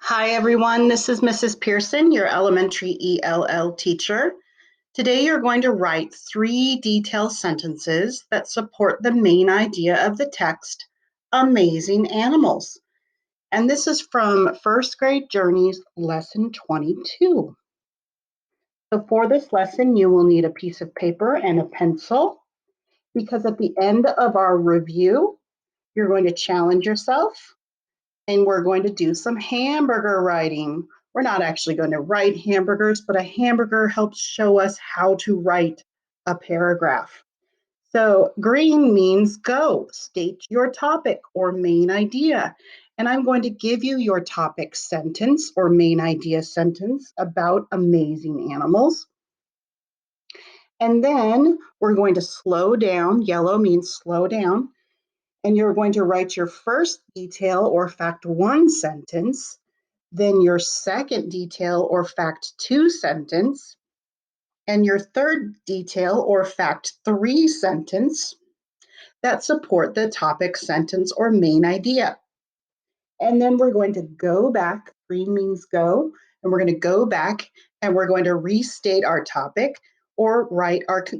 Hi everyone, this is Mrs. Pearson, your elementary ELL teacher. Today you're going to write 3 detailed sentences that support the main idea of the text, Amazing Animals. And this is from First Grade Journeys, Lesson 22. So for this lesson, you will need a piece of paper and a pencil because at the end of our review, you're going to challenge yourself and we're going to do some hamburger writing. We're not actually going to write hamburgers, but a hamburger helps show us how to write a paragraph. So green means go, state your topic or main idea. And I'm going to give you your topic sentence or main idea sentence about amazing animals. And then we're going to slow down. Yellow means slow down. And you're going to write your first detail or fact 1 sentence, then your second detail or fact 2 sentence, and your third detail or fact 3 sentence that support the topic sentence or main idea. And then we're going to go back, green means go, and we're going to go back and we're going to restate our topic or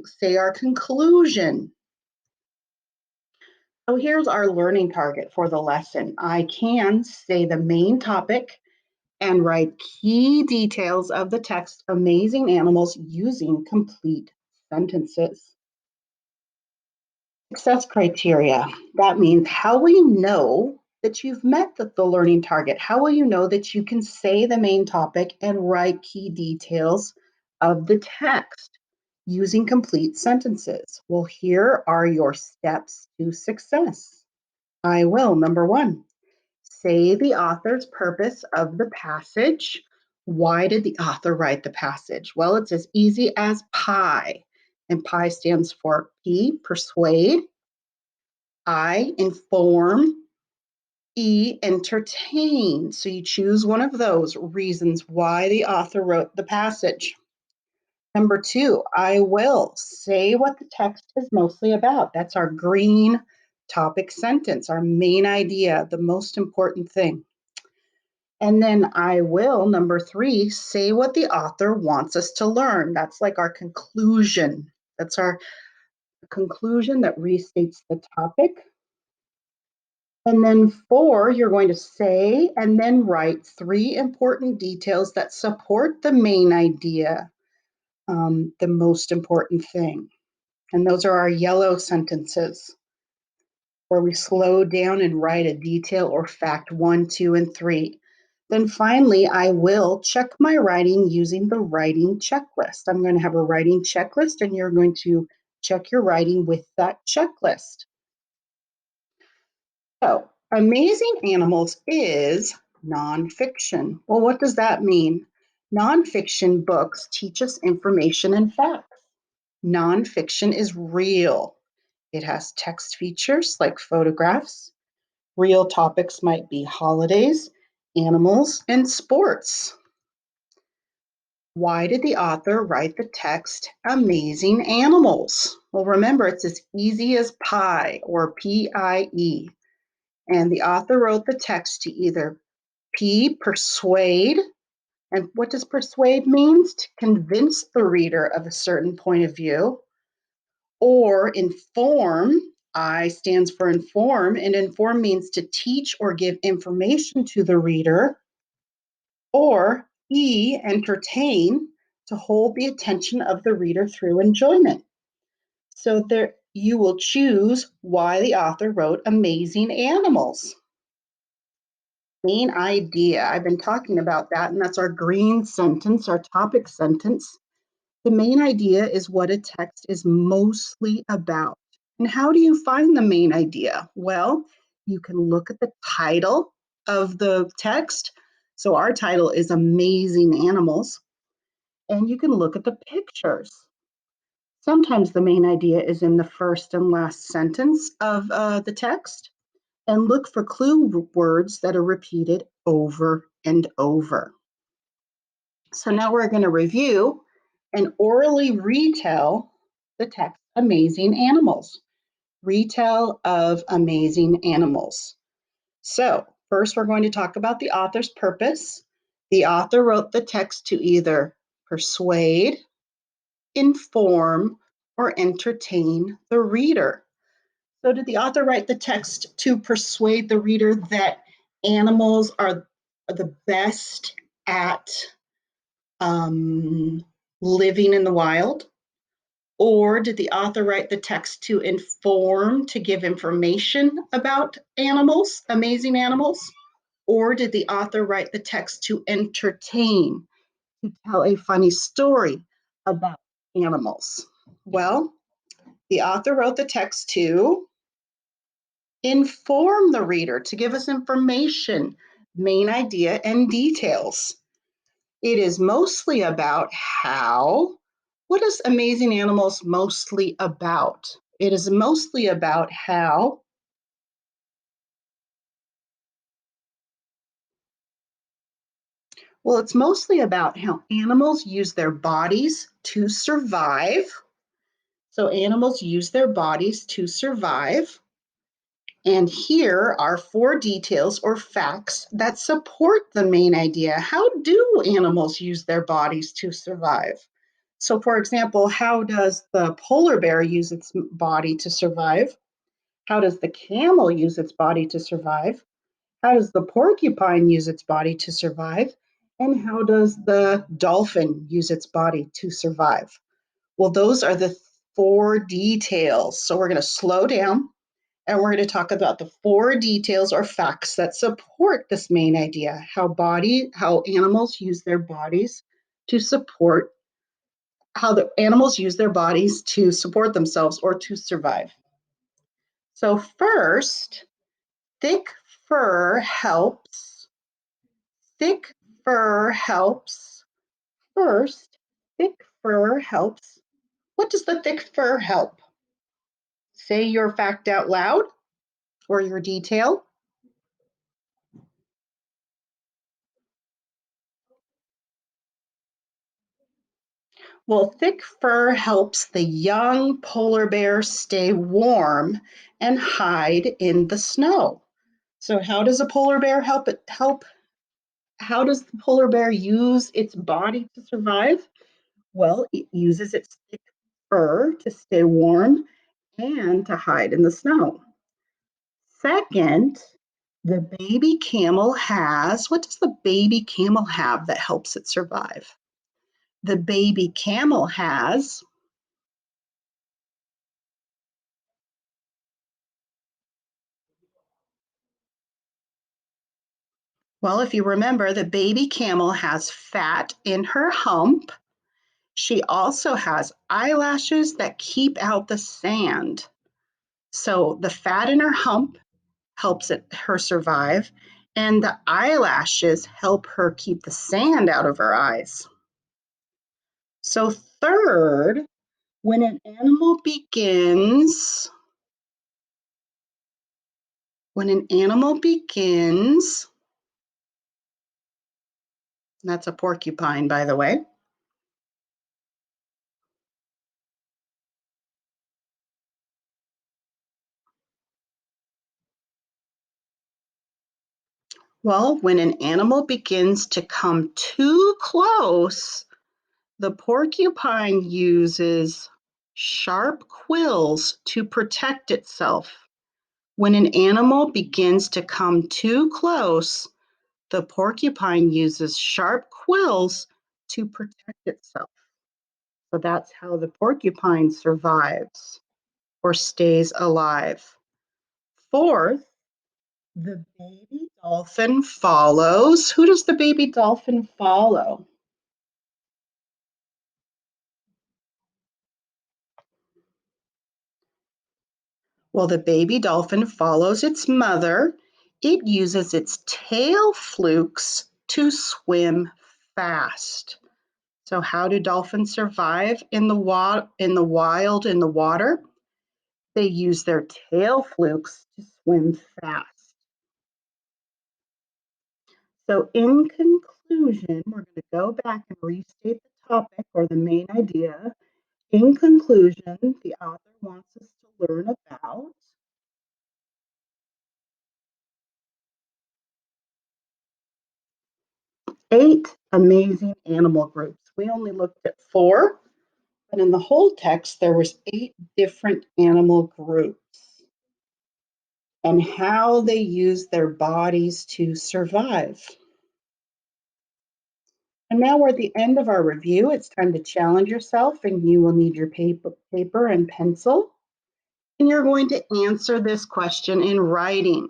say our conclusion. So here's our learning target for the lesson. I can say the main topic and write key details of the text, Amazing Animals, using complete sentences. Success criteria. That means how will you know that you've met the learning target? How will you know that you can say the main topic and write key details of the text using complete sentences? Well, here are your steps to success. I will. Number 1, say the author's purpose of the passage. Why did the author write the passage? Well, it's as easy as PI. And PI stands for P, persuade, I, inform, E, entertain. So you choose one of those reasons why the author wrote the passage. Number 2, I will say what the text is mostly about. That's our green topic sentence, our main idea, the most important thing. And then I will, number 3, say what the author wants us to learn. That's like our conclusion. That's our conclusion that restates the topic. And then 4, you're going to say and then write 3 important details that support the main idea, the most important thing. And those are our yellow sentences where we slow down and write a detail or fact 1, 2, and 3. Then finally, I will check my writing using the writing checklist. I'm going to have a writing checklist and you're going to check your writing with that checklist. So, Amazing Animals is nonfiction. Well, what does that mean? Nonfiction books teach us information and facts. Nonfiction is real. It has text features like photographs. Real topics might be holidays, animals, and sports. Why did the author write the text Amazing Animals? Well, remember, it's as easy as pie or P-I-E. And the author wrote the text to either P, persuade, and what does persuade means? To convince the reader of a certain point of view, or inform. I stands for inform, and inform means to teach or give information to the reader, or E, entertain, to hold the attention of the reader through enjoyment. So there you will choose why the author wrote Amazing Animals. Main idea, I've been talking about that, and that's our green sentence, our topic sentence. The main idea is what a text is mostly about. And how do you find the main idea? Well, you can look at the title of the text. So our title is Amazing Animals. And you can look at the pictures. Sometimes the main idea is in the first and last sentence of the text. And look for clue words that are repeated over and over. So now we're going to review and orally retell the text Amazing Animals. Retell of Amazing Animals. So First, we're going to talk about the author's purpose. The author wrote the text to either persuade, inform, or entertain the reader. So, did the author write the text to persuade the reader that animals are the best at um, living in the wild? Or did the author write the text to inform, to give information about animals, amazing animals? Or did the author write the text to entertain, to tell a funny story about animals? Well, the author wrote the text to inform the reader, to give us information, main idea, and details. It is mostly about how. What is Amazing Animals mostly about? It is mostly about how. Well, it's mostly about how animals use their bodies to survive. So, animals use their bodies to survive. And here are four details or facts that support the main idea. How do animals use their bodies to survive? So, for example, how does the polar bear use its body to survive? How does the camel use its body to survive? How does the porcupine use its body to survive? And how does the dolphin use its body to survive? Well, those are the four details. So, we're going to slow down and we're going to talk about the four details or facts that support this main idea, how animals use their bodies to support, how the animals use their bodies to support themselves or to survive. So first, thick fur helps. Thick fur helps. First, thick fur helps. What does the thick fur help? Say your fact out loud or your detail. Well, thick fur helps the young polar bear stay warm and hide in the snow. So how does a polar bear help? How does the polar bear use its body to survive? Well, it uses its thick fur to stay warm and to hide in the snow. Second, the baby camel has, what does the baby camel have that helps it survive? The baby camel has, well, if you remember, the baby camel has fat in her hump. She also has eyelashes that keep out the sand. So the fat in her hump helps her survive, and the eyelashes help her keep the sand out of her eyes. So third, when an animal begins, when an animal begins, that's a porcupine, by the way. Well, when an animal begins to come too close, the porcupine uses sharp quills to protect itself. When an animal begins to come too close, the porcupine uses sharp quills to protect itself. So that's how the porcupine survives or stays alive. Fourth, the baby dolphin follows. Who does the baby dolphin follow? Well, the baby dolphin follows its mother. It uses its tail flukes to swim fast. So, how do dolphins survive in the wild in the water? They use their tail flukes to swim fast. So, in conclusion, we're going to go back and restate the topic or the main idea. In conclusion, the author wants us to learn about 8 amazing animal groups. We only looked at 4, but in the whole text, there was 8 different animal groups and how they use their bodies to survive. And now we're at the end of our review. It's time to challenge yourself, and you will need your paper and pencil. And you're going to answer this question in writing.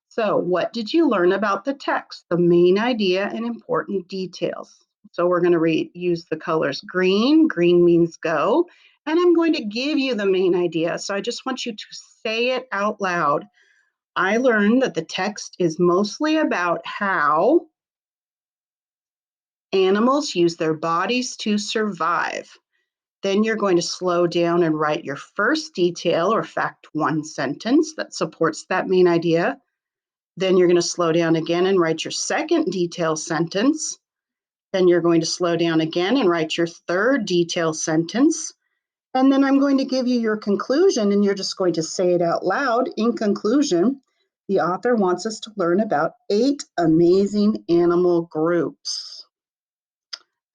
So, what did you learn about the text? The main idea and important details. So, we're going to use the colors green. Green means go. And I'm going to give you the main idea. So, I just want you to say it out loud. I learned that the text is mostly about how animals use their bodies to survive. Then you're going to slow down and write your first detail or fact 1 sentence that supports that main idea. Then you're going to slow down again and write your second detail sentence. Then you're going to slow down again and write your third detail sentence. And then I'm going to give you your conclusion, and you're just going to say it out loud. In conclusion, the author wants us to learn about 8 amazing animal groups.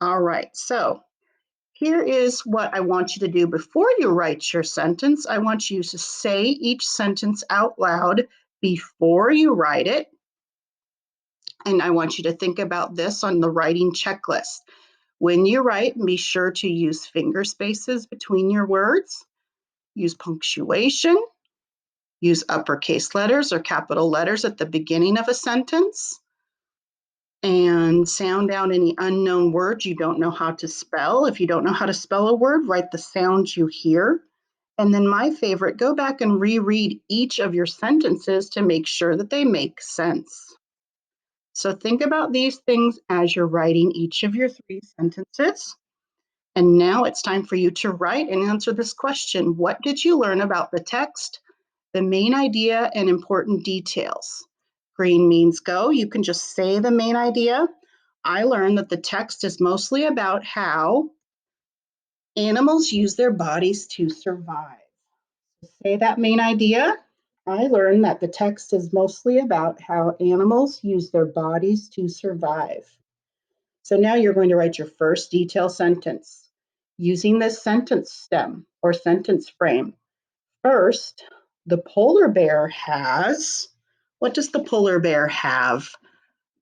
All right, so here is what I want you to do before you write your sentence. I want you to say each sentence out loud before you write it. And I want you to think about this on the writing checklist. When you write, be sure to use finger spaces between your words, use punctuation, use uppercase letters or capital letters at the beginning of a sentence, and sound out any unknown words you don't know how to spell. If you don't know how to spell a word, write the sounds you hear. And then my favorite, go back and reread each of your sentences to make sure that they make sense. So think about these things as you're writing each of your 3 sentences. And now it's time for you to write and answer this question. What did you learn about the text, the main idea, and important details? Green means go. You can just say the main idea. I learned that the text is mostly about how animals use their bodies to survive. So say that main idea. I learned that the text is mostly about how animals use their bodies to survive. So now you're going to write your first detail sentence using this sentence stem or sentence frame. First, the polar bear has, what does the polar bear have?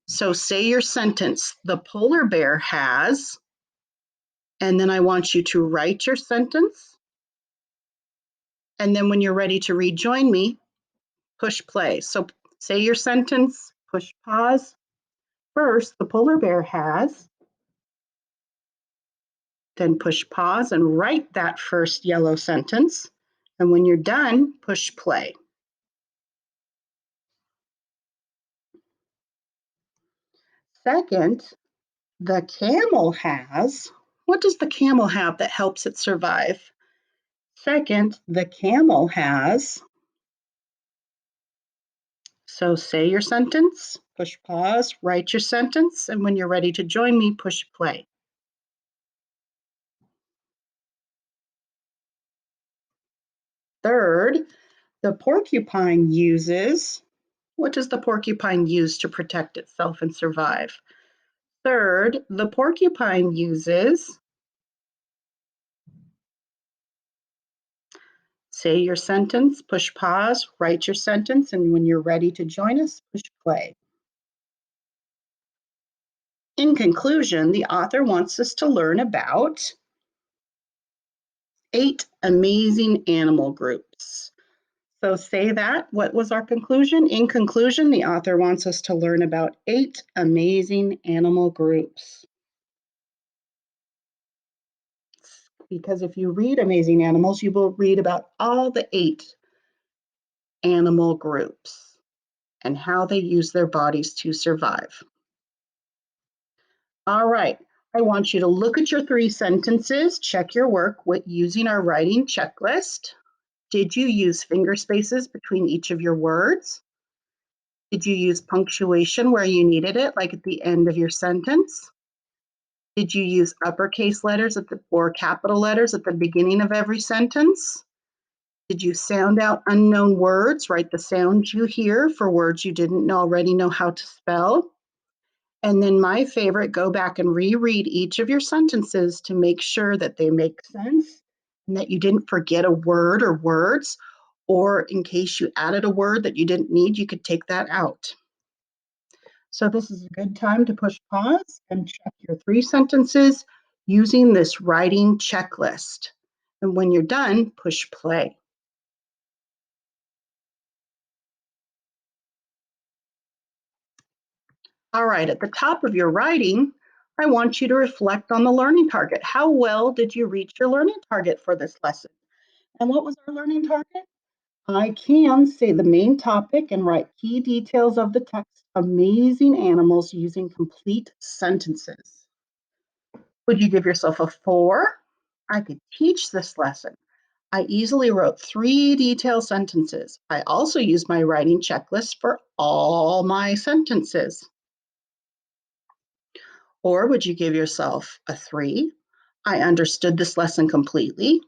So say your sentence, the polar bear has, and then I want you to write your sentence. And then when you're ready to rejoin me, push play. So say your sentence, push pause. First, the polar bear has, then push pause and write that first yellow sentence. And when you're done, push play. Second, the camel has, what does the camel have that helps it survive? Second, the camel has, so say your sentence, push pause, write your sentence, and when you're ready to join me, push play. Third, the porcupine uses, what does the porcupine use to protect itself and survive? Third, the porcupine uses, say your sentence, push pause, write your sentence, and when you're ready to join us, push play. In conclusion, the author wants us to learn about 8 amazing animal groups. So say that. What was our conclusion? In conclusion, the author wants us to learn about 8 amazing animal groups. Because if you read Amazing Animals, you will read about all the 8 animal groups and how they use their bodies to survive. All right, I want you to look at your 3 sentences, check your work with using our writing checklist. Did you use finger spaces between each of your words? Did you use punctuation where you needed it, like at the end of your sentence? Did you use uppercase letters or capital letters at the beginning of every sentence? Did you sound out unknown words, write the sounds you hear for words you didn't already know how to spell? And then my favorite, go back and reread each of your sentences to make sure that they make sense and that you didn't forget a word or words, or in case you added a word that you didn't need, you could take that out. So this is a good time to push pause and check your 3 sentences using this writing checklist. And when you're done, push play. All right, at the top of your writing, I want you to reflect on the learning target. How well did you reach your learning target for this lesson? And what was our learning target? I can say the main topic and write key details of the text, amazing animals, using complete sentences. Would you give yourself a 4? I could teach this lesson. I easily wrote 3 detailed sentences. I also used my writing checklist for all my sentences. Or would you give yourself a 3? I understood this lesson completely.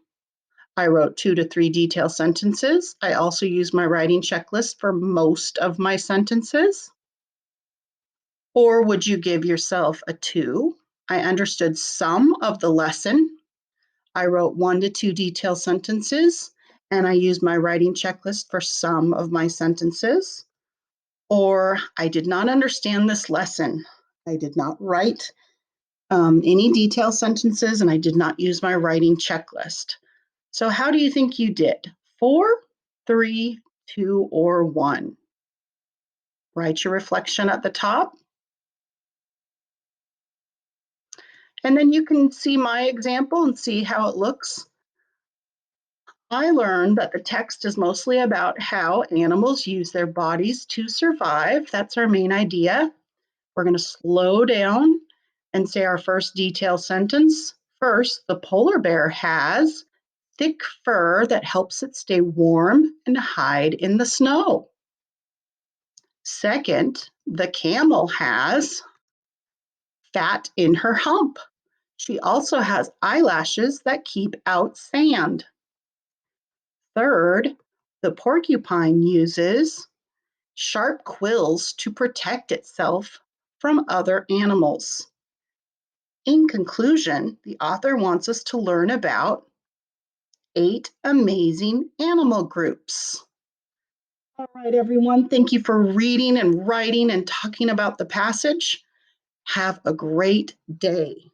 I wrote 2 to 3 detailed sentences. I also used my writing checklist for most of my sentences. Or would you give yourself a 2? I understood some of the lesson. I wrote 1 to 2 detailed sentences, and I used my writing checklist for some of my sentences. Or I did not understand this lesson. I did not write any detailed sentences, and I did not use my writing checklist. So how do you think you did? 4, 3, 2, or 1? Write your reflection at the top. And then you can see my example and see how it looks. I learned that the text is mostly about how animals use their bodies to survive. That's our main idea. We're going to slow down and say our first detailed sentence. First, the polar bear has thick fur that helps it stay warm and hide in the snow. Second, the camel has fat in her hump. She also has eyelashes that keep out sand. Third, the porcupine uses sharp quills to protect itself from other animals. In conclusion, the author wants us to learn about 8 amazing animal groups. All right, everyone, thank you for reading and writing and talking about the passage. Have a great day.